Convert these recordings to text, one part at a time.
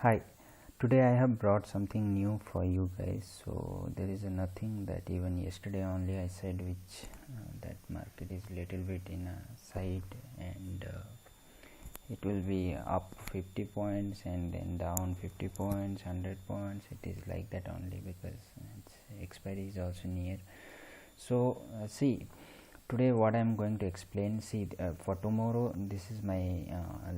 Hi, today I have brought something new for you guys. So there is nothing that even yesterday only I said which that market is little bit in a side and it will be up 50 points and then down 50 points, 100 points. It is like that only because its expiry is also near. So see, today what I am going to explain, see for tomorrow this is my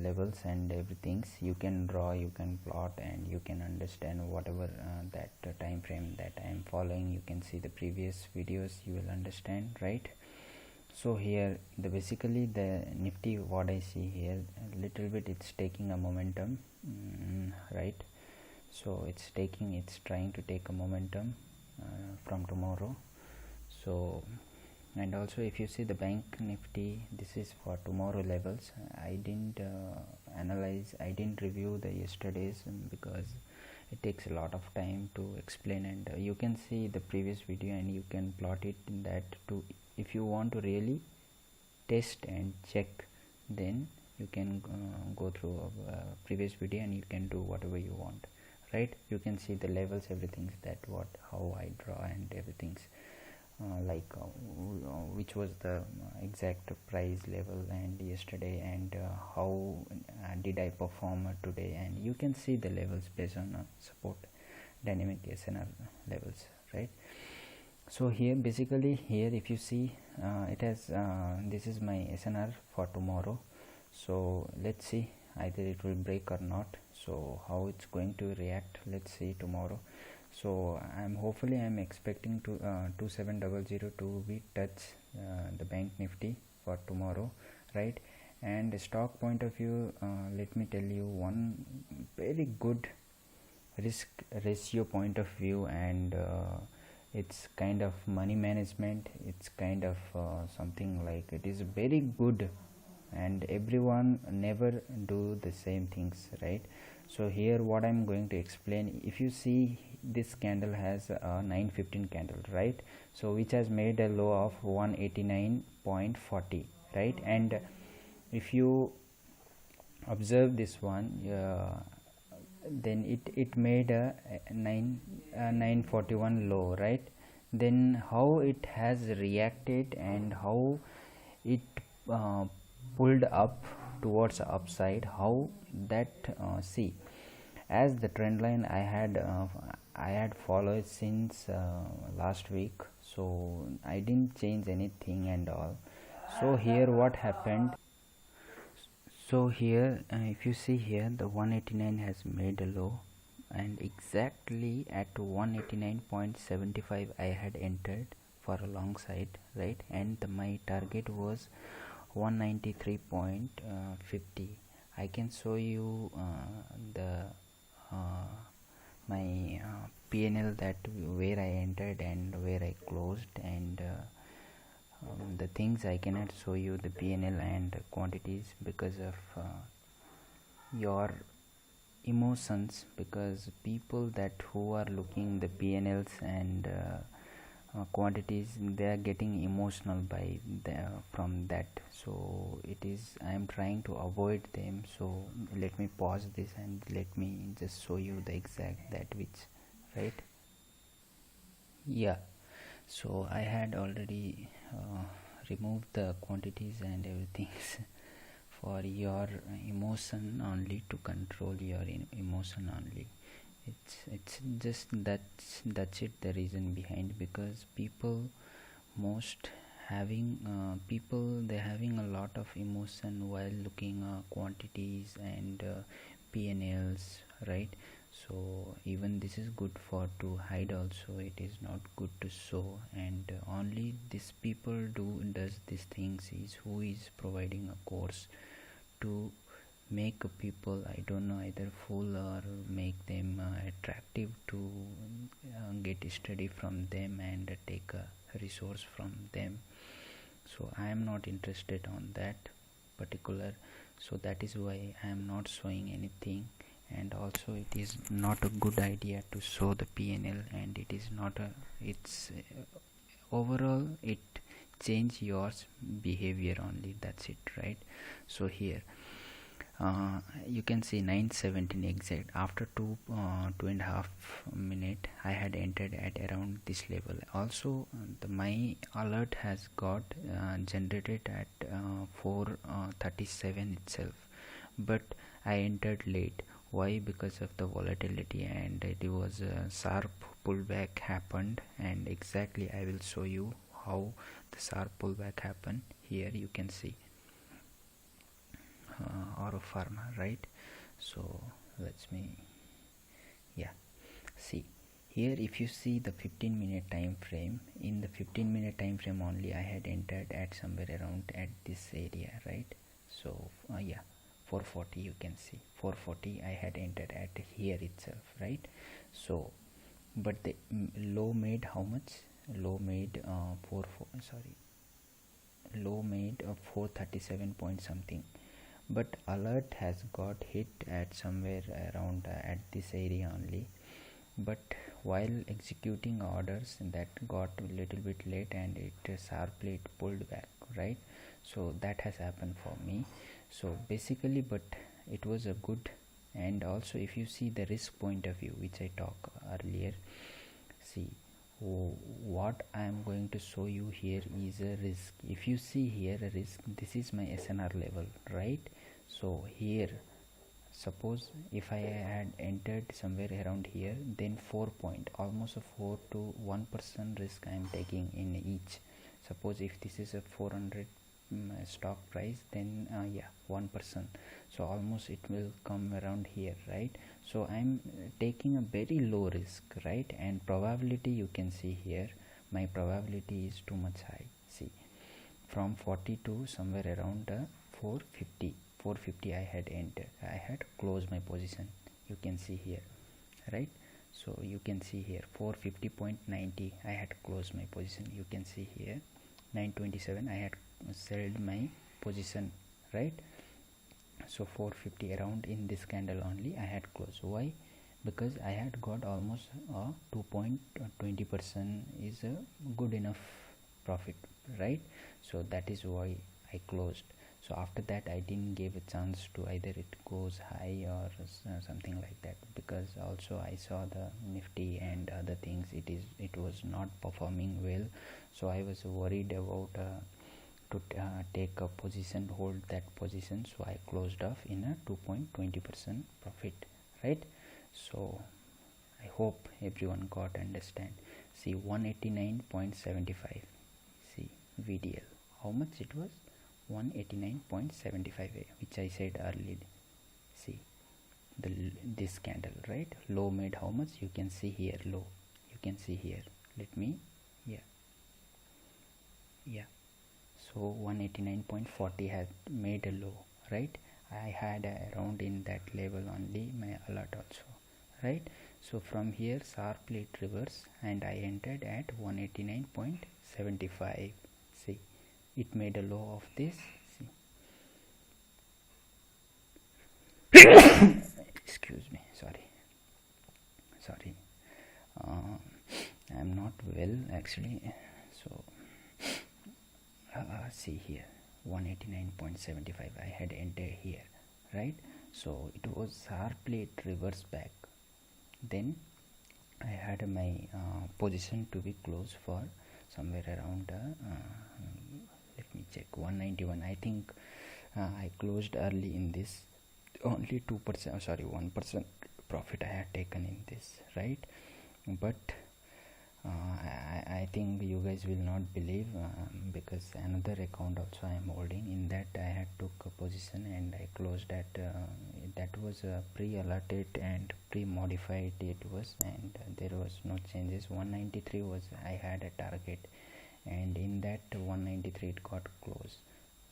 levels and everything. You can draw, you can plot, and you can understand whatever that time frame that I am following. You can see the previous videos, you will understand, right? So here basically the Nifty, what I see here a little bit, it's taking a momentum, right? So it's trying to take a momentum from tomorrow. So, and also if you see the bank Nifty, this is for tomorrow levels. I didn't analyze, I didn't review the yesterday's because it takes a lot of time to explain, and you can see the previous video and you can plot it in that too. If you want to really test and check, then you can go through a previous video and you can do whatever you want, right? You can see the levels, everything's that how I draw and everything's which was the exact price level and yesterday, and how did I perform today, and you can see the levels based on support dynamic SNR levels, right? So here basically here if you see it has this is my SNR for tomorrow. So let's see either it will break or not. So how it's going to react, let's see tomorrow. So I'm expecting to 2700 to be touch the bank Nifty for tomorrow, right? And stock point of view, let me tell you one very good risk ratio point of view, and it's kind of money management, it's kind of something like it is very good, and everyone never do the same things, right? So here what I'm going to explain, if you see this candle has a 915 candle, right? So which has made a low of 189.40, right? And if you observe this one, then it made a 941 low, right? Then how it has reacted and how it pulled up towards the upside, how that see, as the trend line I had followed since last week, so I didn't change anything and all. So here what happened, so here if you see here the 189 has made a low, and exactly at 189.75 I had entered for a long side, right? And my target was 193.50. I can show you the my PNL, that where I entered and where I closed, and the things I cannot show you the PNL and quantities because of your emotions, because people that who are looking the PNLs and quantities, they are getting emotional by from that. So it is, I am trying to avoid them. So let me pause this and let me just show you the exact that which, right? Yeah, so I had already removed the quantities and everything for your emotion only, to control your emotion only. It's just that's it, the reason behind, because people most having people, they're having a lot of emotion while looking quantities and PNLs, right? So even this is good for to hide also, it is not good to show, and only these people does these things is who is providing a course to make people, I don't know, either fool or make them attractive to get study from them and take a resource from them. So I am not interested on that particular, so that is why I am not showing anything. And also it is not a good idea to show the PNL, and it is not a, it's overall it change your behavior only, that's it, right? So here you can see 9:17 exact. After 2.5 minute I had entered at around this level. Also my alert has got generated at 4:37 itself, but I entered late. Why? Because of the volatility, and it was a sharp pullback happened, and exactly I will show you how the sharp pullback happened. Here you can see or pharma, right? So let's me see here. If you see the 15-minute time frame, in the 15-minute time frame only I had entered at somewhere around at this area, right? So 440, you can see 440 I had entered at here itself, right? So but the low made how much? Low made low made 437 point something, but alert has got hit at somewhere around at this area only. But while executing orders, that got a little bit late and it sharply pulled back, right? So that has happened for me. So basically, but it was a good. And also if you see the risk point of view, which I talked earlier, see what I am going to show you here is a risk. If you see here a risk, this is my SNR level, right? So here suppose if I had entered somewhere around here, then 4 point, almost a 4 to 1% risk I am taking in each. Suppose if this is a 400 stock price, then 1%, so almost it will come around here, right? So I am taking a very low risk, right? And probability, you can see here my probability is too much high. See, from 40 to somewhere around 450 I had entered, I had closed my position, you can see here, right? So you can see here 450.90 I had closed my position, you can see here 927 I had sold my position, right? So 450 around in this candle only I had closed. Why? Because I had got almost 2.20% is a good enough profit, right? So that is why I closed. So after that I didn't give a chance to either it goes high or something like that, because also I saw the Nifty and other things, it was not performing well. So I was worried about to take a position, hold that position, so I closed off in a 2.20% profit, right? So I hope everyone got understand. See 189.75, see VDL, how much it was? 189.75, which I said earlier. See this candle, right? Low made how much? You can see here low, you can see here, let me so 189.40 has made a low, right? I had around in that level only my alert also, right? So from here sharply it reversed and I entered at 189.75. see, it made a low of this. See, excuse me, sorry, I'm not well actually. So see here 189.75 I had entered here, right? So it was sharply it reversed back, then I had my position to be closed for somewhere around let me check, 191. I think I closed early in this, only 2%, sorry 1% profit I had taken in this, right? But I think you guys will not believe, because another account also I am holding, in that I had took a position and I closed at that was pre-alerted and pre-modified it was, and there was no changes. 193 was I had a target, and in that 193 it got closed.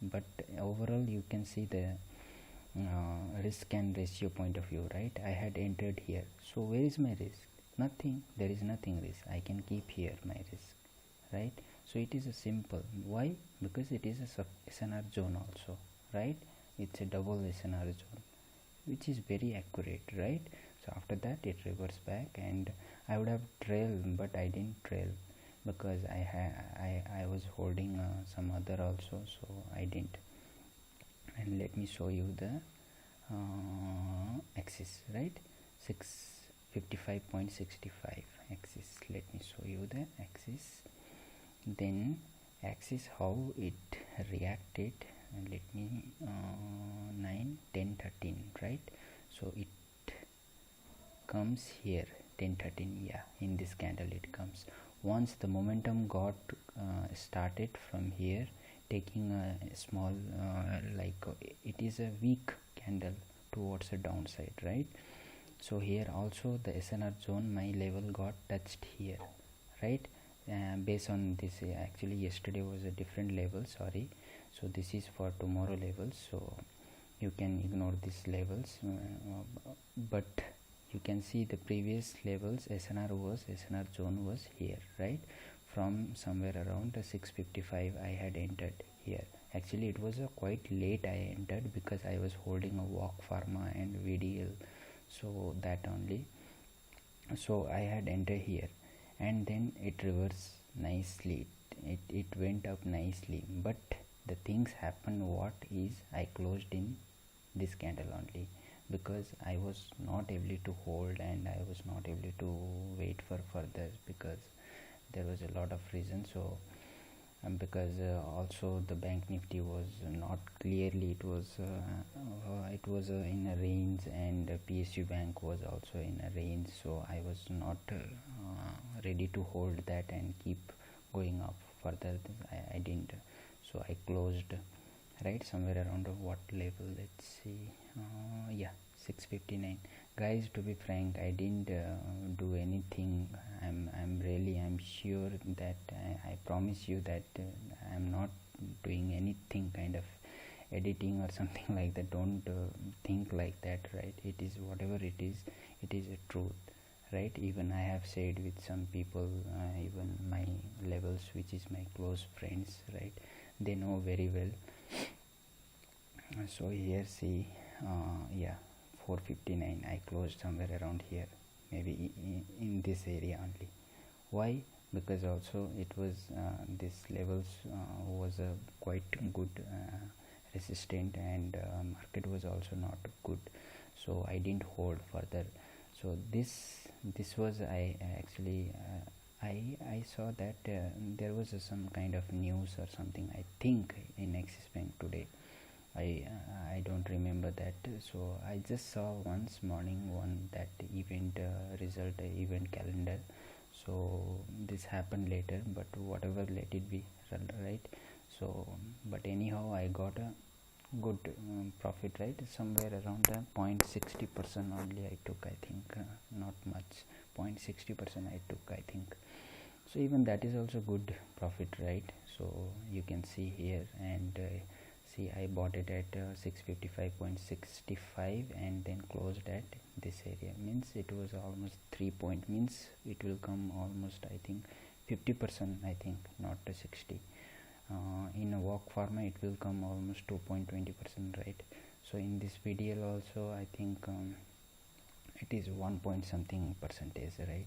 But overall you can see the risk and ratio point of view, right? I had entered here, so where is my risk? Nothing, there is nothing risk, I can keep here my risk, right? So it is a simple. Why? Because it is a SNR zone also, right? It's a double SNR zone, which is very accurate, right? So after that it reversed back, and I would have trailed, but I didn't trail because I was holding some other also, so I didn't. And let me show you the axis, right? 655.65 axis. Let me show you the axis. Then axis how it reacted, and let me 9 10 13, right? So it comes here 10 13, yeah, in this candle it comes. Once the momentum got started from here, taking a small it is a weak candle towards the downside, right? So here also the SNR zone, my level got touched here, right? Based on this, actually yesterday was a different level, sorry. So this is for tomorrow levels, so you can ignore these levels, but you can see the previous levels. SNR zone was here, right? From somewhere around 655 I had entered here. Actually it was quite late I entered, because I was holding a walk pharma and VDL, so that only. So I had entered here, and then it reversed nicely. It went up nicely, but the things happened. What is, I closed in this candle only, because I was not able to hold, and I was not able to wait for further, because there was a lot of reasons. So because also the bank nifty was not clearly, it was in a range, and PSU bank was also in a range, so I was not ready to hold that and keep going up further. I didn't, so I closed right somewhere around what level, let's see, yeah, 659. Guys, to be frank, I didn't do anything. I'm sure that I promise you that I'm not doing anything kind of editing or something like that. Don't think like that, right? It is whatever it is a truth, right? Even I have said with some people, even my levels, which is my close friends, right? They know very well. So here see, yeah, 459 I closed somewhere around here, maybe in this area only. Why? Because also it was this levels was a quite good resistant, and market was also not good, so I didn't hold further. So this was, I actually I saw that there was some kind of news or something, I think, in Axis Bank today. I don't remember that, so I just saw once morning one that event result event calendar. So this happened later, but whatever, let it be, right? So but anyhow I got a good profit, right? Somewhere around 0.60% only I took, I think, not much, 0.60% I took, I think. So even that is also good profit, right? So you can see here, and see, I bought it at 655.65 and then closed at this area. Means it was almost 3 point, means it will come almost, I think, 50%, I think, not 60. In a walk pharma it will come almost 2.20%, right? So in this VDL also, I think it is 1 point something percentage, right?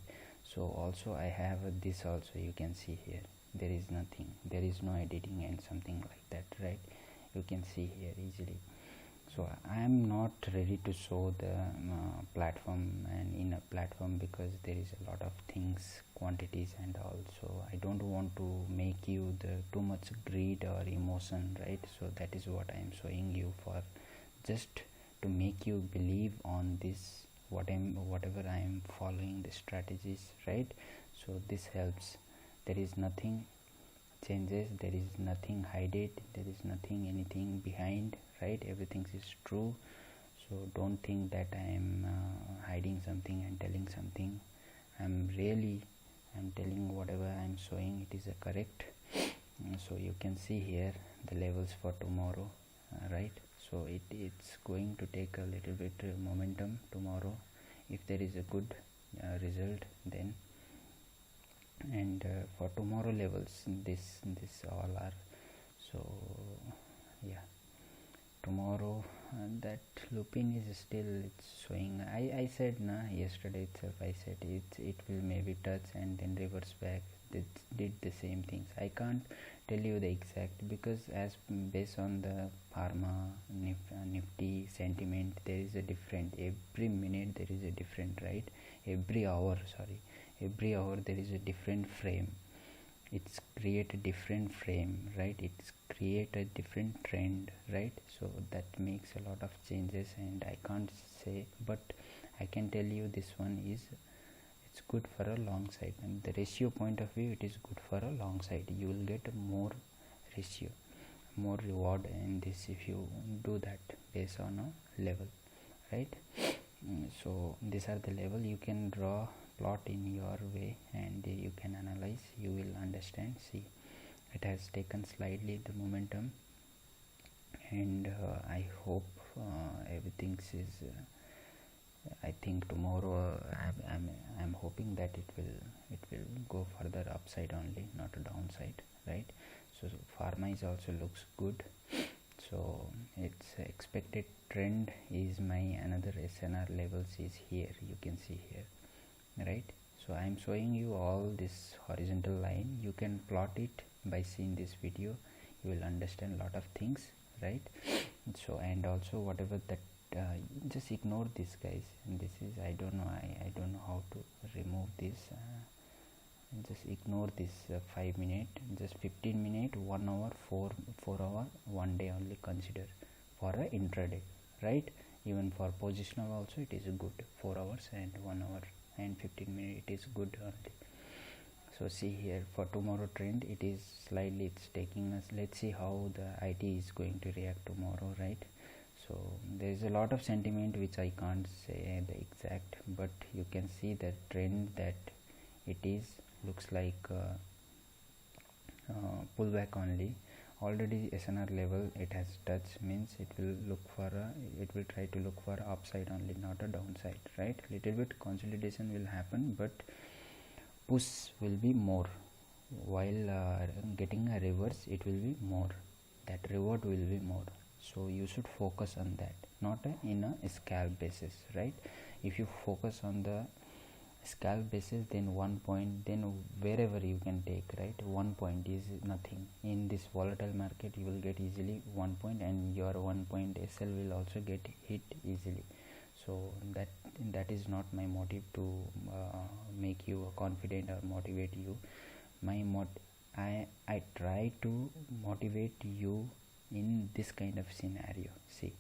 So also I have this also, you can see here, there is nothing, there is no editing and something like that, right? You can see here easily. So I am not ready to show the platform and in a platform, because there is a lot of things, quantities and all, so I don't want to make you the too much greed or emotion, right? So that is what I am showing you, for just to make you believe on this, whatever I am following the strategies, right? So this helps. There is nothing changes, there is nothing hidden, there is nothing anything behind, right? Everything is true. So don't think that I am hiding something and telling something. I'm telling whatever I'm showing, it is a correct. So you can see here the levels for tomorrow, right? So it's going to take a little bit momentum tomorrow. If there is a good result, then, and for tomorrow levels, this all are. So yeah, tomorrow that lupin is still, it's showing. I said yesterday itself, I said it will maybe touch and then reverse back. they did the same things. I can't tell you the exact, because as based on the pharma nifty sentiment, there is a different, every minute there is a different, right? Every hour there is a different frame. It's create a different frame, right? It's create a different trend, right? So that makes a lot of changes, and I can't say, but I can tell you this one is, it's good for a long side, and the ratio point of view, it is good for a long side. You will get more ratio, more reward in this if you do that based on a level, right? So these are the level. You can draw plot in your way and you can analyze, you will understand. See, it has taken slightly the momentum, and I hope everything is I think tomorrow I'm hoping that it will go further upside only, not a downside, right? So pharma is also looks good. So its expected trend is my another SNR levels is here, you can see here, right? So I am showing you all this horizontal line. You can plot it by seeing this video. You will understand a lot of things, right? So, and also whatever that just ignore this, guys. And this is, I don't know, I don't know how to remove this. Just ignore this 5 minute, just 15 minute, 1 hour, 4 hour, 1 day only consider for a intraday, right? Even for positional also it is good, 4 hours and 1 hour and 15 minutes it is good only. So see here, for tomorrow trend, it is slightly, it's taking us, let's see how the IT is going to react tomorrow, right? So there is a lot of sentiment which I can't say the exact, but you can see the trend that it is looks like pullback only. Already SNR level it has touched, means it will look for it will try to look for upside only, not a downside, right? Little bit consolidation will happen, but push will be more, while getting a reverse it will be more, that reward will be more. So you should focus on that, not in a scalp basis, right? If you focus on the scalp basis, then 1 point, then wherever you can take, right? 1 point is nothing. In this volatile market you will get easily 1 point, and your 1 point SL will also get hit easily. So that is not my motive to make you confident or motivate you. I try to motivate you in this kind of scenario. See,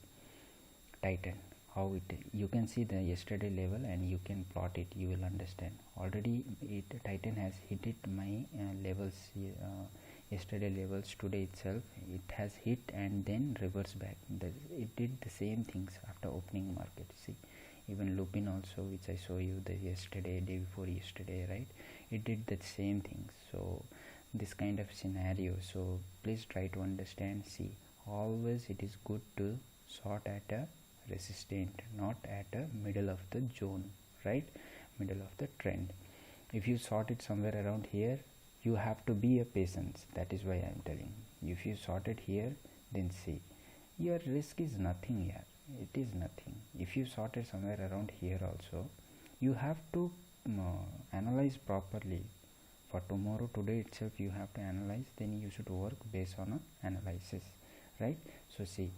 Titan, how it, you can see the yesterday level and you can plot it, you will understand. Already Titan has hit it my levels, yesterday levels, today itself it has hit and then reverse back. It did the same things after opening market. See, even Lupin also, which I show you the yesterday, day before yesterday, right? It did the same things. So this kind of scenario, so please try to understand. See, always it is good to sort at a resistant, not at a middle of the zone, right? Middle of the trend. If you sort it somewhere around here, you have to be a patience. That is why I am telling. If you sort it here, then see, your risk is nothing here. It is nothing. If you sort it somewhere around here also, you have to analyze properly. For tomorrow, today itself you have to analyze, then you should work based on a analysis, right? So see,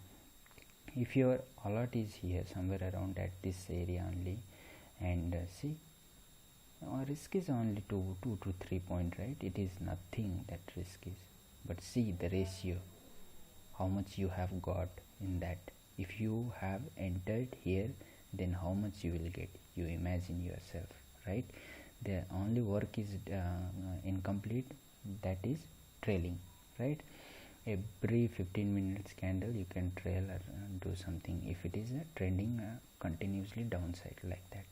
if your alert is here somewhere around at this area only, and see, risk is only 2 to 3 point, right? It is nothing, that risk is, but see the ratio, how much you have got in that. If you have entered here, then how much you will get, you imagine yourself, right? The only work is incomplete, that is trailing, right? Every 15 minutes candle you can trail or do something if it is trending continuously downside like that,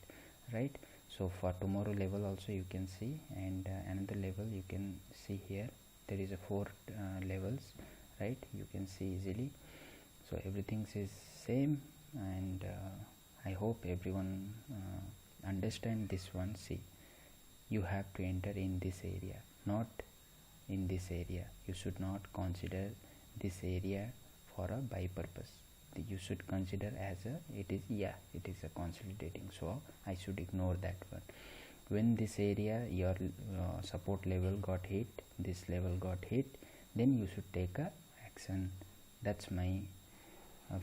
right? So for tomorrow level also you can see, and another level you can see here. There is a 4 levels, right? You can see easily. So everything is same, and I hope everyone understand this one. See, you have to enter in this area, not in this area. You should not consider this area for a buy purpose. You should consider as a, it is a consolidating, so I should ignore that one. when this area your support level got hit, this level got hit, then you should take a action. That's my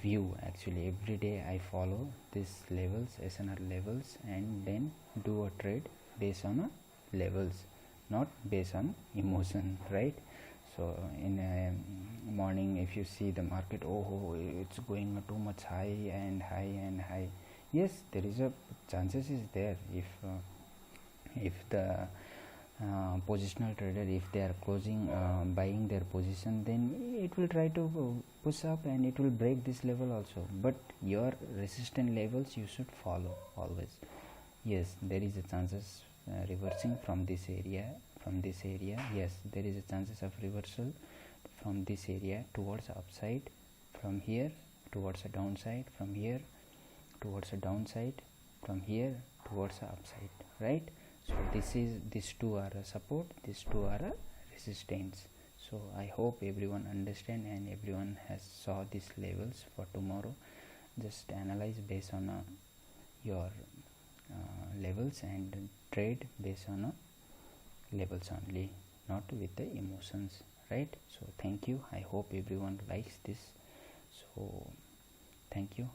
view. Actually every day I follow these levels, SNR levels, and then do a trade based on a levels, not based on emotion, right? So in a morning if you see the market, oh it's going too much high and high and high, yes, there is a chances is there. If the positional trader, if they are closing buying their position, then it will try to push up and it will break this level also, but your resistance levels you should follow always. Yes, there is a chances reversing from this area, yes, there is a chances of reversal from this area towards upside, from here towards a downside, from here towards a downside, from here towards a upside, right? So these two are a support, these two are a resistance. So I hope everyone understand and everyone has saw these levels for tomorrow. Just analyze based on your levels and trade based on levels only, not with the emotions, right? So thank you. I hope everyone likes this. So thank you.